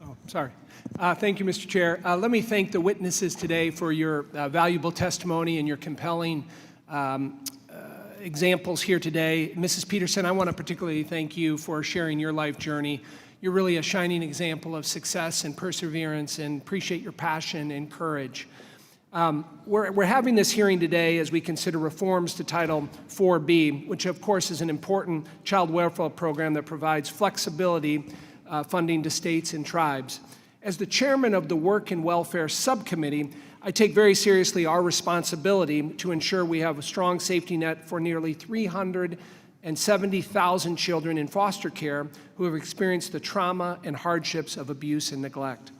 Oh, sorry. Thank you, Mr. Chair. Let me thank the witnesses today for your valuable testimony and your compelling examples here today. Mrs. Peterson, I want to particularly thank you for sharing your life journey. You're really a shining example of success and perseverance, and appreciate your passion and courage. We're having this hearing today as we consider reforms to Title 4B, which of course is an important child welfare program that provides flexibility funding to states and tribes. As the chairman of the Work and Welfare Subcommittee, I take very seriously our responsibility to ensure we have a strong safety net for nearly 370,000 children in foster care who have experienced the trauma and hardships of abuse and neglect.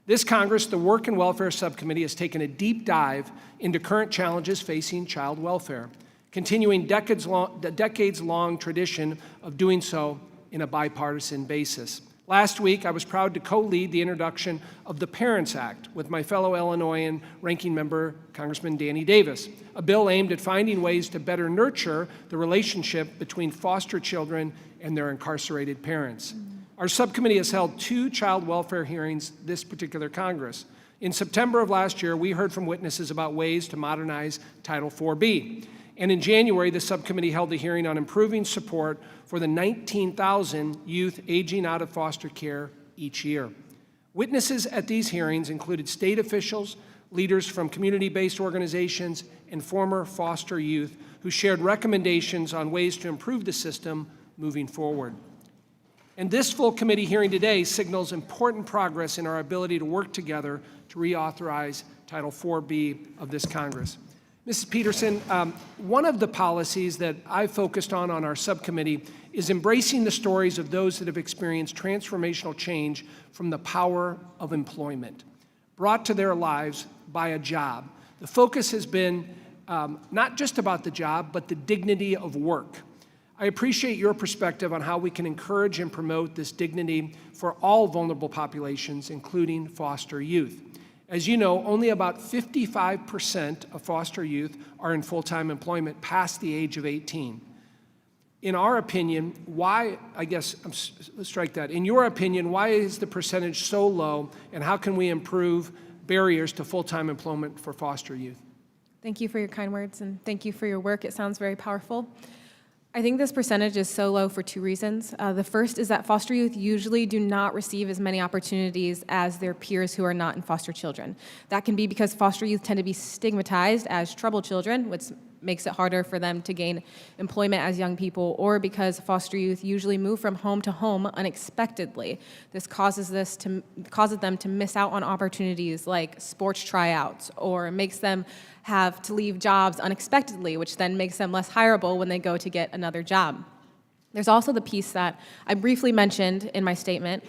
This Congress, the Work and Welfare Subcommittee, has taken a deep dive into current challenges facing child welfare, continuing the decades-long tradition of doing so in a bipartisan basis. Last week, I was proud to co-lead the introduction of the Parents Act with my fellow Illinoisan ranking member, Congressman Danny Davis, a bill aimed at finding ways to better nurture the relationship between foster children and their incarcerated parents. Our subcommittee has held 2 child welfare hearings this particular Congress. In September of last year, we heard from witnesses about ways to modernize Title 4B. And in January, the subcommittee held a hearing on improving support for the 19,000 youth aging out of foster care each year. Witnesses at these hearings included state officials, leaders from community-based organizations, and former foster youth who shared recommendations on ways to improve the system moving forward. And this full committee hearing today signals important progress in our ability to work together to reauthorize Title 4B of this Congress. Mrs. Peterson, one of the policies that I focused on our subcommittee is embracing the stories of those that have experienced transformational change from the power of employment, brought to their lives by a job. The focus has been not just about the job, but the dignity of work. I appreciate your perspective on how we can encourage and promote this dignity for all vulnerable populations, including foster youth. As you know, only about 55% of foster youth are in full-time employment past the age of 18. In our opinion, let's strike that. In your opinion, why is the percentage so low, and how can we improve barriers to full-time employment for foster youth? Thank you for your kind words, and thank you for your work. It sounds very powerful. I think this percentage is so low for 2 reasons. The first is that foster youth usually do not receive as many opportunities as their peers who are not in foster children. That can be because foster youth tend to be stigmatized as troubled children, which makes it harder for them to gain employment as young people, or because foster youth usually move from home to home unexpectedly. This causes them to miss out on opportunities like sports tryouts, or makes them have to leave jobs unexpectedly, which then makes them less hireable when they go to get another job. There's also the piece that I briefly mentioned in my statement.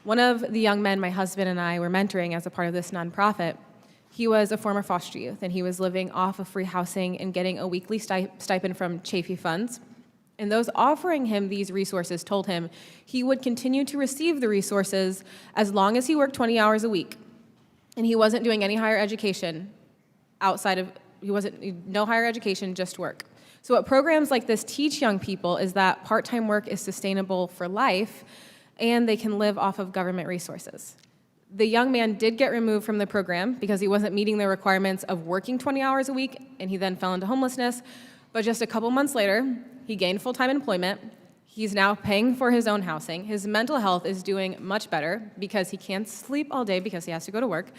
One of the young men my husband and I were mentoring as a part of this nonprofit, he was a former foster youth, and he was living off of free housing and getting a weekly stipend from Chafee funds. And those offering him these resources told him he would continue to receive the resources as long as he worked 20 hours a week. And he wasn't doing any higher education no higher education, just work. So what programs like this teach young people is that part-time work is sustainable for life, and they can live off of government resources. The young man did get removed from the program because he wasn't meeting the requirements of working 20 hours a week, and he then fell into homelessness. But just a couple months later, he gained full-time employment. He's now paying for his own housing. His mental health is doing much better because he can't sleep all day because he has to go to work.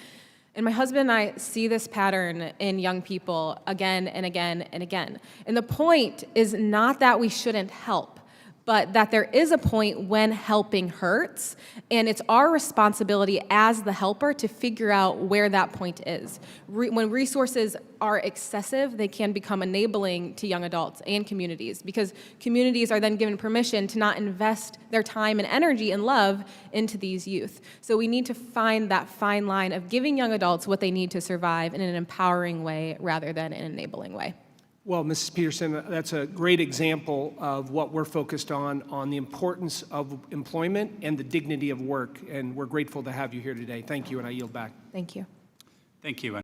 And my husband and I see this pattern in young people again and again and again. And the point is not that we shouldn't help, but that there is a point when helping hurts, and it's our responsibility as the helper to figure out where that point is. When resources are excessive, they can become enabling to young adults and communities, because communities are then given permission to not invest their time and energy and love into these youth. So we need to find that fine line of giving young adults what they need to survive in an empowering way rather than an enabling way. Well, Mrs. Peterson, that's a great example of what we're focused on the importance of employment and the dignity of work, and we're grateful to have you here today. Thank you, and I yield back. Thank you. Thank you.